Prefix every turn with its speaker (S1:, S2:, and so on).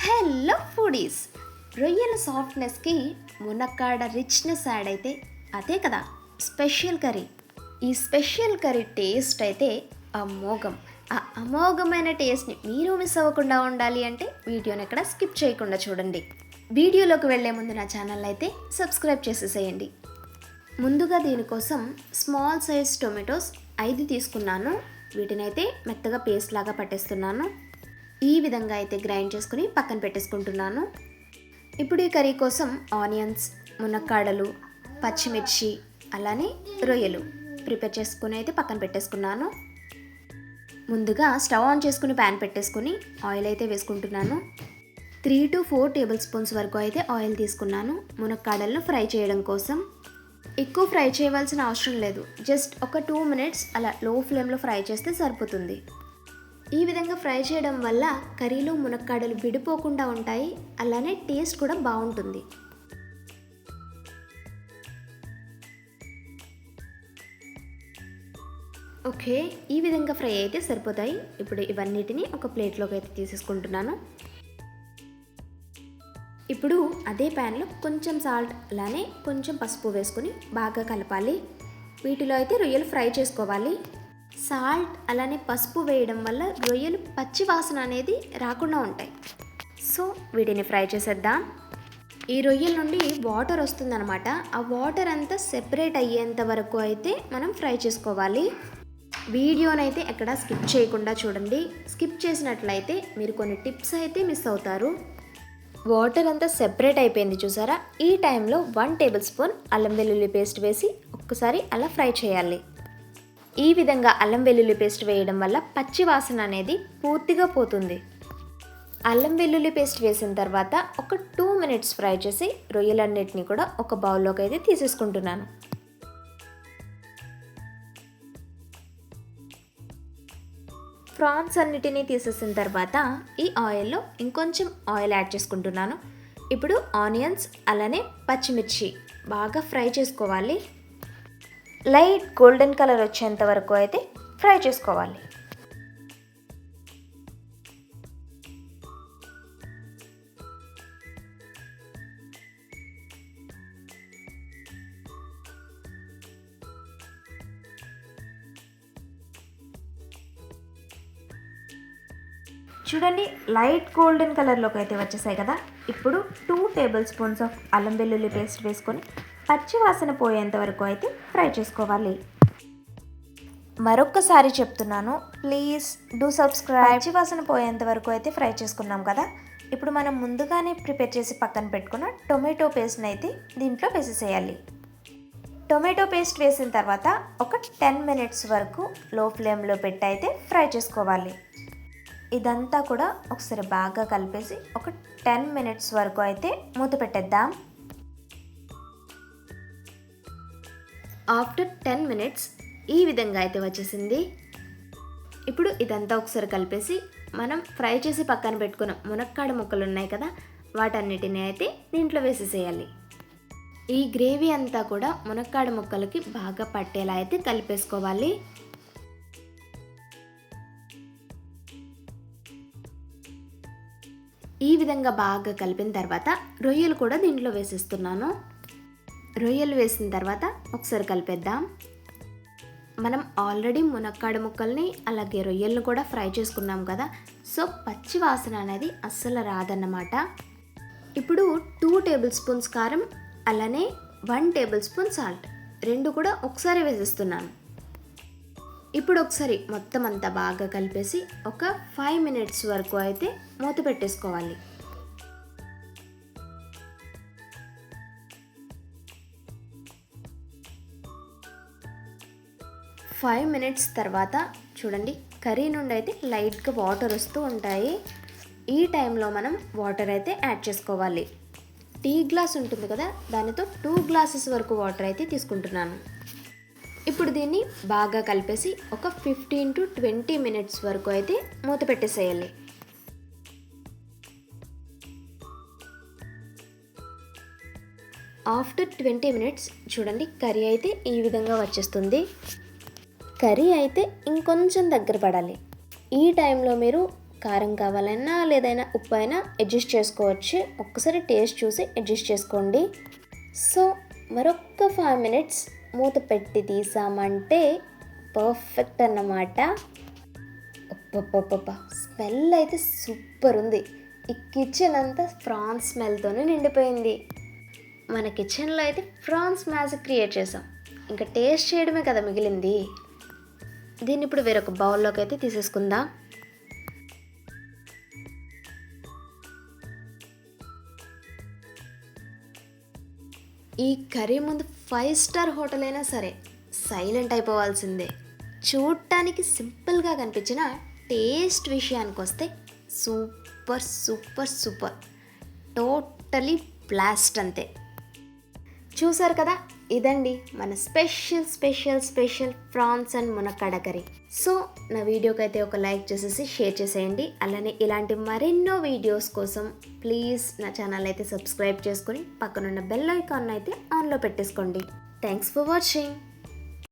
S1: Hello foodies, రొయ్యల సాఫ్ట్నెస్కి మునక్కాడ richness add అయితే అదే కదా స్పెషల్ కర్రీ. ఈ స్పెషల్ కర్రీ టేస్ట్ అయితే అమోఘం. ఆ అమోఘమైన టేస్ట్ని మీరు మిస్ అవ్వకుండా ఉండాలి అంటే వీడియోని ఎక్కడ స్కిప్ చేయకుండా చూడండి. వీడియోలోకి వెళ్ళే ముందు నా ఛానల్ అయితే సబ్స్క్రైబ్ చేసేసేయండి. ముందుగా దీనికోసం స్మాల్ సైజ్ టొమాటోస్ 5 తీసుకున్నాను. వీటినైతే మెత్తగా పేస్ట్ లాగా పట్టేస్తున్నాను. ఈ విధంగా అయితే గ్రైండ్ చేసుకుని పక్కన పెట్టేసుకుంటున్నాను. ఇప్పుడు ఈ కర్రీ కోసం ఆనియన్స్, మునక్కాడలు, పచ్చిమిర్చి అలానే రొయ్యలు ప్రిపేర్ చేసుకుని అయితే పక్కన పెట్టేసుకున్నాను. ముందుగా స్టవ్ ఆన్ చేసుకుని ప్యాన్ పెట్టేసుకుని ఆయిల్ అయితే వేసుకుంటున్నాను. 3 to 4 టేబుల్ స్పూన్స్ వరకు అయితే ఆయిల్ తీసుకున్నాను మునక్కాడలను ఫ్రై చేయడం కోసం. ఎక్కువ ఫ్రై చేయవలసిన అవసరం లేదు, జస్ట్ ఒక 2 minutes అలా లో ఫ్లేమ్లో ఫ్రై చేస్తే సరిపోతుంది. ఈ విధంగా ఫ్రై చేయడం వల్ల కర్రీలో మునక్కాడలు విడిపోకుండా ఉంటాయి, అలానే టేస్ట్ కూడా బాగుంటుంది. ఓకే, ఈ విధంగా ఫ్రై అయితే సరిపోతాయి. ఇప్పుడు ఇవన్నిటిని ఒక ప్లేట్లోకి అయితే తీసేసుకుంటున్నాను. ఇప్పుడు అదే ప్యాన్లో కొంచెం సాల్ట్ అలానే కొంచెం పసుపు వేసుకుని బాగా కలపాలి. వీటిలో అయితే రొయ్యలు ఫ్రై చేసుకోవాలి. సాల్ట్ అలానే పసుపు వేయడం వల్ల రొయ్యలు పచ్చి వాసన అనేది రాకుండా ఉంటాయి. సో వీటిని ఫ్రై చేసేద్దాం. ఈ రొయ్యల నుండి వాటర్ వస్తుందన్నమాట. ఆ వాటర్ అంతా సెపరేట్ అయ్యేంత వరకు అయితే మనం ఫ్రై చేసుకోవాలి. వీడియోనైతే ఎక్కడ స్కిప్ చేయకుండా చూడండి. స్కిప్ చేసినట్లయితే మీరు కొన్ని టిప్స్ అయితే మిస్ అవుతారు. వాటర్ అంతా సెపరేట్ అయిపోయింది చూసారా? ఈ టైంలో 1 టేబుల్ స్పూన్ అల్లం వెల్లుల్లి పేస్ట్ వేసి ఒక్కసారి అలా ఫ్రై చేయాలి. ఈ విధంగా అల్లం వెల్లుల్లి పేస్ట్ వేయడం వల్ల పచ్చి వాసన అనేది పూర్తిగా పోతుంది. అల్లం వెల్లుల్లి పేస్ట్ వేసిన తర్వాత ఒక 2 minutes ఫ్రై చేసి రొయ్యలన్నిటిని కూడా ఒక బౌల్లోకి అయితే తీసేసుకుంటున్నాను. ప్రాన్స్ అన్నిటినీ తీసేసిన తర్వాత ఈ ఆయిల్లో ఇంకొంచెం ఆయిల్ యాడ్ చేసుకుంటున్నాను. ఇప్పుడు ఆనియన్స్ అలానే పచ్చిమిర్చి బాగా ఫ్రై చేసుకోవాలి. లైట్ గోల్డెన్ కలర్ వచ్చేంత వరకు అయితే ఫ్రై చేసుకోవాలి. చూడండి, లైట్ గోల్డెన్ కలర్లోకి అయితే వచ్చేసాయి కదా. ఇప్పుడు 2 టేబుల్ స్పూన్స్ ఆఫ్ అల్లం వెల్లుల్లి పేస్ట్ వేసుకొని పచ్చి వాసన పోయేంత వరకు అయితే ఫ్రై చేసుకోవాలి. మరొక్కసారి చెప్తున్నాను, ప్లీజ్ డూ సబ్స్క్రైబ్. పచ్చి వాసన పోయేంత వరకు అయితే ఫ్రై చేసుకున్నాం కదా. ఇప్పుడు మనం ముందుగానే ప్రిపేర్ చేసి పక్కన పెట్టుకున్న టొమాటో పేస్ట్ని అయితే దీంట్లో వేసేసేయాలి. టొమాటో పేస్ట్ వేసిన తర్వాత ఒక 10 minutes వరకు లో ఫ్లేమ్లో పెట్టి అయితే ఫ్రై చేసుకోవాలి. ఇదంతా కూడా ఒకసారి బాగా కలిపేసి ఒక 10 minutes వరకు అయితే మూత పెట్టేద్దాం. ఆఫ్టర్ 10 minutes ఈ విధంగా అయితే వచ్చేసింది. ఇప్పుడు ఇదంతా ఒకసారి కలిపేసి మనం ఫ్రై చేసి పక్కన పెట్టుకున్న మునక్కాడ ముక్కలు ఉన్నాయి కదా, వాటన్నిటిని అయితే దీంట్లో వేసేసేయాలి. ఈ గ్రేవీ అంతా కూడా మునక్కాడ ముక్కలకి బాగా పట్టేలా అయితే కలిపేసుకోవాలి. ఈ విధంగా బాగా కలిపిన తర్వాత రొయ్యలు కూడా దీంట్లో వేసేస్తున్నాను. రొయ్యలు వేసిన తర్వాత ఒకసారి కలిపేద్దాం. మనం ఆల్రెడీ మునక్కాడ ముక్కల్ని అలాగే రొయ్యలను కూడా ఫ్రై చేసుకున్నాం కదా, సో పచ్చి వాసన అనేది అస్సలు రాదన్నమాట. ఇప్పుడు 2 టేబుల్ స్పూన్స్ కారం అలానే 1 టేబుల్ స్పూన్ సాల్ట్ రెండు కూడా ఒకసారి వేసేస్తున్నాను. ఇప్పుడు ఒకసారి మొత్తం అంతా బాగా కలిపేసి ఒక 5 minutes వరకు అయితే మూత పెట్టేసుకోవాలి. ఫైవ్ మినిట్స్ తర్వాత చూడండి, కర్రీ నుండి అయితే లైట్గా వాటర్ వస్తూ ఉంటాయి. ఈ టైంలో మనం వాటర్ అయితే యాడ్ చేసుకోవాలి. టీ గ్లాస్ ఉంటుంది కదా, దానితో 2 glasses వరకు వాటర్ అయితే తీసుకుంటున్నాను. ఇప్పుడు దీన్ని బాగా కలిపేసి ఒక 15 to 20 minutes వరకు అయితే మూత పెట్టేసేయాలి. ఆఫ్టర్ 20 minutes చూడండి, కర్రీ అయితే ఈ విధంగా వచ్చేస్తుంది. కర్రీ అయితే ఇంకొంచెం దగ్గర పడాలి. ఈ టైంలో మీరు కారం కావాలన్నా లేదైనా ఉప్పు అయినా అడ్జస్ట్ చేసుకోవచ్చు. ఒక్కసారి టేస్ట్ చూసి అడ్జస్ట్ చేసుకోండి. సో మరొక 5 మినిట్స్ మూత పెట్టి తీసామంటే పర్ఫెక్ట్ అన్నమాట. అబ్బబ్బబ్బబ్బా, స్మెల్ అయితే సూపర్ ఉంది. ఈ కిచెన్ అంతా ఫ్రాన్స్ స్మెల్తోనే నిండిపోయింది. మన కిచెన్లో అయితే ఫ్రాన్స్ మ్యాజిక్ క్రియేట్ చేసాం. ఇంకా టేస్ట్ చేయడమే కదా మిగిలింది. దీన్ని ఇప్పుడు వేరొక బౌల్లోకి అయితే తీసేసుకుందాం. ఈ కర్రీ ముందు 5 స్టార్ హోటల్ అయినా సరే సైలెంట్ అయిపోవాల్సిందే. చూడటానికి సింపుల్గా కనిపించిన టేస్ట్ విషయానికి వస్తే super super super, totally blast అంతే. చూసారు కదా, ఇదండి మన స్పెషల్ ఫ్రాన్స్ అండ్ మునక్కాడ కర్రీ. సో నా వీడియోకి అయితే ఒక లైక్ చేసేసి షేర్ చేసేయండి. అలానే ఇలాంటి మరెన్నో వీడియోస్ కోసం ప్లీజ్ నా ఛానల్ అయితే సబ్స్క్రైబ్ చేసుకొని పక్కనున్న బెల్ ఐకాన్ అయితే ఆన్లో పెట్టేసుకోండి. Thanks for watching.